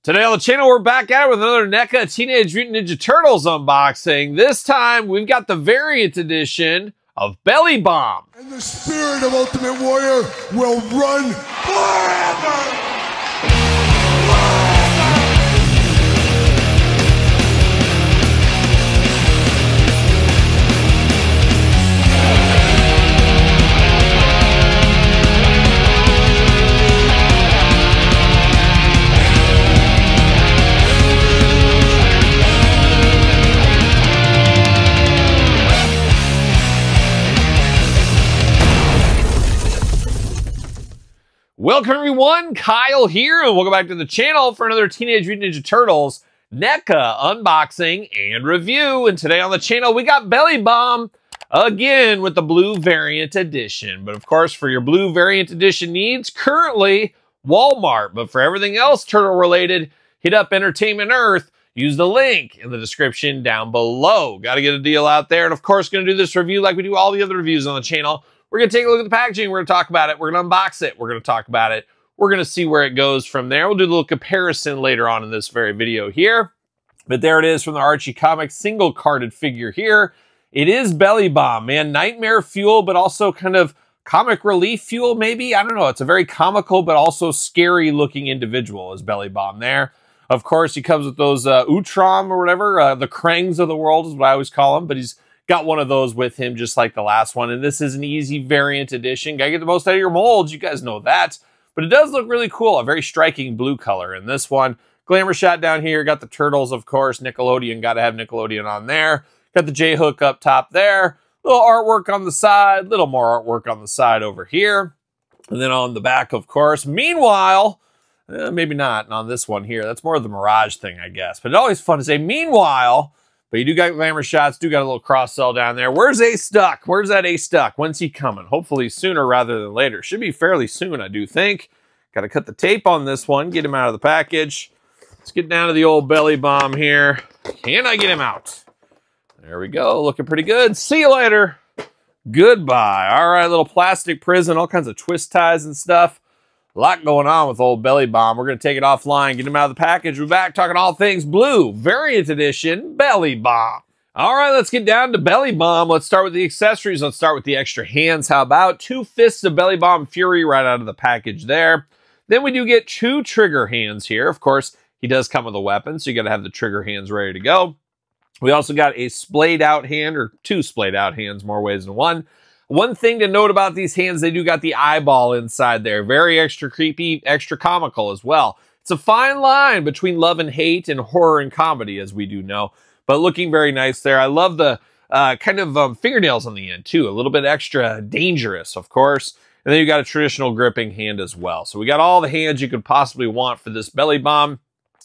Today on the channel, we're back at it with another NECA Teenage Mutant Ninja Turtles unboxing. This time, we've got the variant edition of Belly Bomb. And the spirit of Ultimate Warrior will run forever! Welcome everyone, Kyle here, and welcome back to the channel for another Teenage Mutant Ninja Turtles NECA unboxing and review. And today on the channel, we got Belly Bomb again with the blue variant edition. But of course, for your blue variant edition needs, currently Walmart. But for everything else turtle related, hit up Entertainment Earth. Use the link in the description down below. Got to get a deal out there. And of course, going to do this review like we do all the other reviews on the channel. We're going to take a look at the packaging. We're going to talk about it. We're going to unbox it. We're going to talk about it. We're going to see where it goes from there. We'll do a little comparison later on in this very video here. But there it is from the Archie Comics single carded figure here. It is Belly Bomb, man. Nightmare fuel, but also kind of comic relief fuel, maybe? I don't know. It's a very comical, but also scary looking individual as Belly Bomb there. Of course, he comes with those Utrom or whatever. The Krangs of the world is what I always call him. But he's got one of those with him just like the last one. And this is an easy variant edition. Gotta get the most out of your molds. You guys know that. But it does look really cool. A very striking blue color in this one. Glamour shot down here. Got the turtles, of course. Nickelodeon. Gotta have Nickelodeon on there. Got the J-hook up top there. Little artwork on the side. Little more artwork on the side over here. And then on the back, of course. Meanwhile, maybe not on this one here. That's more of the Mirage thing, I guess. But it's always fun to say meanwhile. But you do got glamour shots, do got a little cross-sell down there. Where's Ace Stuck? Where's that Ace Stuck? When's he coming? Hopefully sooner rather than later. Should be fairly soon, I do think. Got to cut the tape on this one, get him out of the package. Let's get down to the old Belly Bomb here. Can I get him out? There we go, looking pretty good. See you later. Goodbye. All right, little plastic prison, all kinds of twist ties and stuff. A lot going on with old Belly Bomb. We're going to take it offline, get him out of the package. We're back talking all things blue, variant edition, Belly Bomb. All right, let's get down to Belly Bomb. Let's start with the accessories. Let's start with the extra hands. How about 2 fists of Belly Bomb Fury right out of the package there. Then we do get 2 trigger hands here. Of course, he does come with a weapon, so you got to have the trigger hands ready to go. We also got a splayed out hand, or 2 splayed out hands, more ways than one. One thing to note about these hands, they do got the eyeball inside there. Very extra creepy, extra comical as well. It's a fine line between love and hate and horror and comedy, as we do know. But looking very nice there. I love the kind of fingernails on the end, too. A little bit extra dangerous, of course. And then you got a traditional gripping hand as well. So we got all the hands you could possibly want for this Belly Bomb.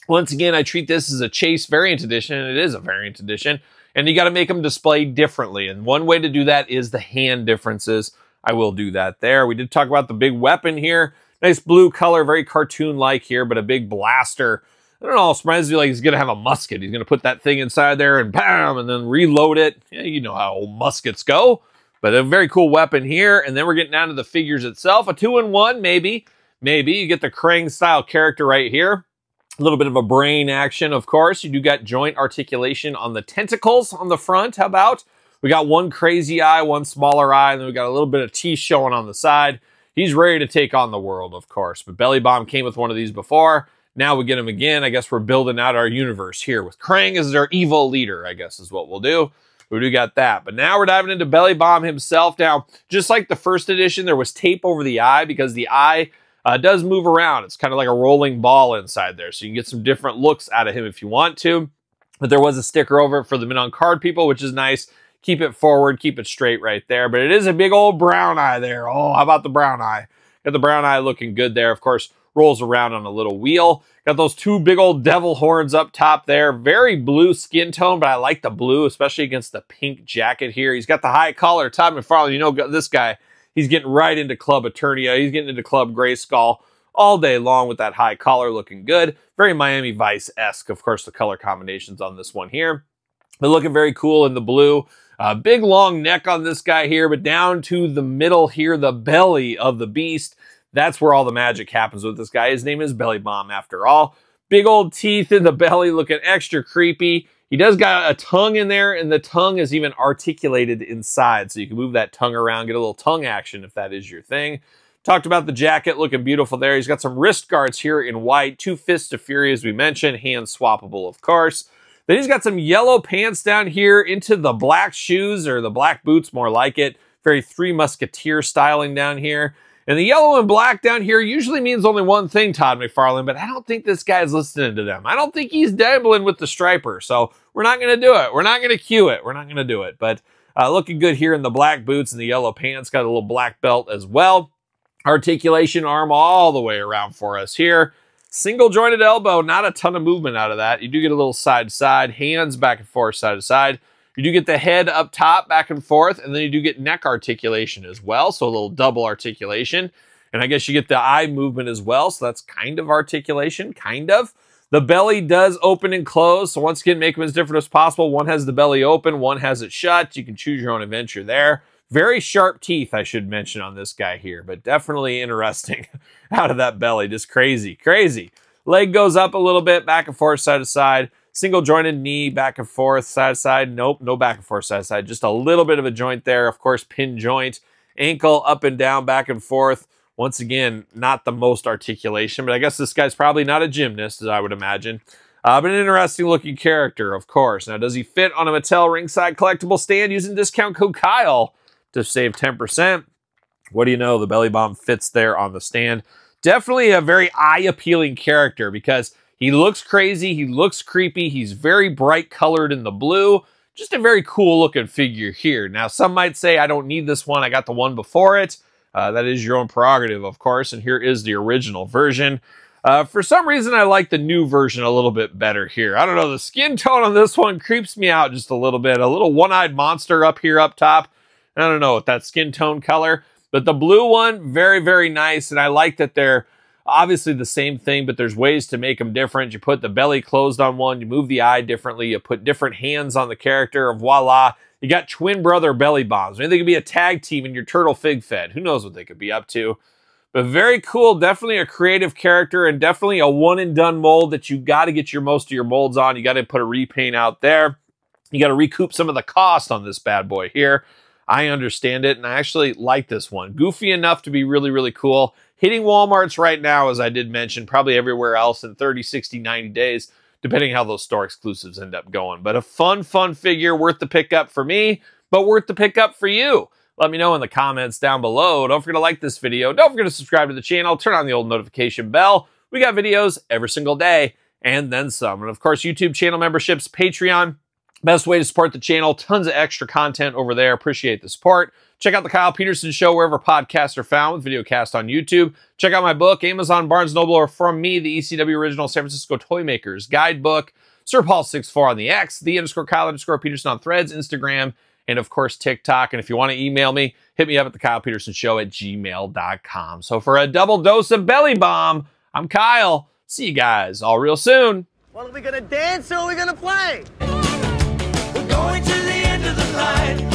Once again, I treat this as a Chase variant edition, and it is a variant edition. And you got to make them display differently. And one way to do that is the hand differences. I will do that there. We did talk about the big weapon here. Nice blue color, very cartoon-like here, but a big blaster. I don't know, it reminds me like he's going to have a musket. He's going to put that thing inside there and bam, and then reload it. Yeah, you know how old muskets go. But a very cool weapon here. And then we're getting down to the figures itself. A 2-in-1, maybe. Maybe. You get the Krang-style character right here. A little bit of a brain action, of course. You do got joint articulation on the tentacles on the front. How about? We got one crazy eye, one smaller eye, and then we got a little bit of teeth showing on the side. He's ready to take on the world, of course. But Belly Bomb came with one of these before. Now we get him again. I guess we're building out our universe here with Krang as our evil leader, I guess is what we'll do. We do got that. But now we're diving into Belly Bomb himself. Now, just like the first edition, there was tape over the eye because the eye does move around. It's kind of like a rolling ball inside there. So you can get some different looks out of him if you want to. But there was a sticker over it for the mint on card people, which is nice. Keep it forward, keep it straight right there. But it is a big old brown eye there. Oh, how about the brown eye? Got the brown eye looking good there. Of course, rolls around on a little wheel. Got those 2 big old devil horns up top there. Very blue skin tone, but I like the blue, especially against the pink jacket here. He's got the high collar. Todd McFarlane, you know this guy. He's getting right into Club Eternia. He's getting into Club Grayskull all day long with that high collar looking good. Very Miami Vice-esque, of course, the color combinations on this one here. But looking very cool in the blue. Big long neck on this guy here, but down to the middle here, the belly of the beast. That's where all the magic happens with this guy. His name is Belly Bomb after all. Big old teeth in the belly, looking extra creepy. He does got a tongue in there, and the tongue is even articulated inside, so you can move that tongue around, get a little tongue action if that is your thing. Talked about the jacket, looking beautiful there. He's got some wrist guards here in white, 2 Fists of Fury, as we mentioned, hand swappable, of course. Then he's got some yellow pants down here into the black shoes, or the black boots, more like it. Very Three Musketeer styling down here. And the yellow and black down here usually means only one thing, Todd McFarlane, but I don't think this guy's listening to them. I don't think he's dabbling with the striper, so we're not going to do it. We're not going to cue it. We're not going to do it. But looking good here in the black boots and the yellow pants. Got a little black belt as well. Articulation arm all the way around for us here. Single jointed elbow, not a ton of movement out of that. You do get a little side to side, hands back and forth, side to side. You do get the head up top, back and forth, and then you do get neck articulation as well, so a little double articulation. And I guess you get the eye movement as well, so that's kind of articulation, kind of. The belly does open and close, so once again, make them as different as possible. One has the belly open, one has it shut. You can choose your own adventure there. Very sharp teeth, I should mention, on this guy here, but definitely interesting out of that belly. Just crazy, crazy. Leg goes up a little bit, back and forth, side to side. Single jointed knee, back and forth, side to side. Nope, no back and forth, side to side. Just a little bit of a joint there. Of course, pin joint. Ankle up and down, back and forth. Once again, not the most articulation, but I guess this guy's probably not a gymnast, as I would imagine. But an interesting looking character, of course. Now, does he fit on a Mattel ringside collectible stand using discount code Kyle to save 10%? What do you know? The belly bomb fits there on the stand. Definitely a very eye-appealing character because he looks crazy, he looks creepy, he's very bright colored in the blue. Just a very cool looking figure here. Now, some might say, I don't need this one, I got the one before it. That is your own prerogative, of course, and here is the original version. For some reason, I like the new version a little bit better here. I don't know, the skin tone on this one creeps me out just a little bit. A little one-eyed monster up here up top. I don't know, with that skin tone color. But the blue one, very, very nice, and I like that they're obviously the same thing, but there's ways to make them different. You put the belly closed on one, you move the eye differently, you put different hands on the character, and voila, you got twin brother belly bombs. Maybe they could be a tag team in your Turtle Fig Fed. Who knows what they could be up to. But very cool, definitely a creative character, and definitely a one and done mold that you got to get most of your molds on. You got to put a repaint out there. You got to recoup some of the cost on this bad boy here. I understand it, and I actually like this one. Goofy enough to be really, really cool. Hitting Walmarts right now, as I did mention, probably everywhere else in 30, 60, 90 days, depending how those store exclusives end up going. But a fun, fun figure, worth the pickup for me, but worth the pickup for you. Let me know in the comments down below. Don't forget to like this video. Don't forget to subscribe to the channel. Turn on the old notification bell. We got videos every single day, and then some. And of course, YouTube channel memberships, Patreon. Best way to support the channel. Tons of extra content over there. Appreciate the support. Check out The Kyle Peterson Show wherever podcasts are found with videocast on YouTube. Check out my book, Amazon, Barnes & Noble, or from me, the ECW Original San Francisco Toy Makers Guidebook. Sir Paul 64 on the X, _Kyle_Peterson on Threads, Instagram, and of course TikTok. And if you want to email me, hit me up at TheKylePetersonShow@gmail.com. So for a double dose of belly bomb, I'm Kyle. See you guys all real soon. Well, are we gonna dance or are we gonna play? We're going to the end of the line.